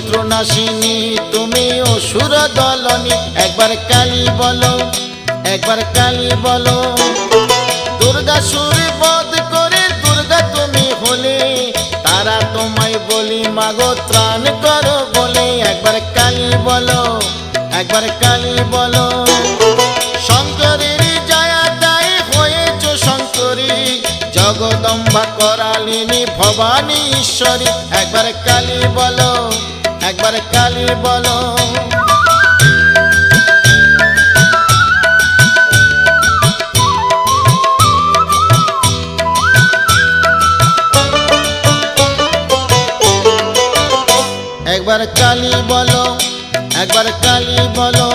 শত্রুনাশিনী তুমি অসুর দলনী। একবার কালী বলো, একবার কালী বলো। দুর্গাসুর বধ করে দুর্গা তুমি হলে, তারা তোমায় বলি মাগো ত্রাণ করো বলে। একবার কালী বলো, একবার কালী বলো। শঙ্করের জয়াদায় হয়েছ শঙ্করী, জগদম্বা করালিনী ভবানী ঈশ্বরী। একবার কালী বলো, একবার কালী বলো। একবার কালী বলো, একবার কালী বলো।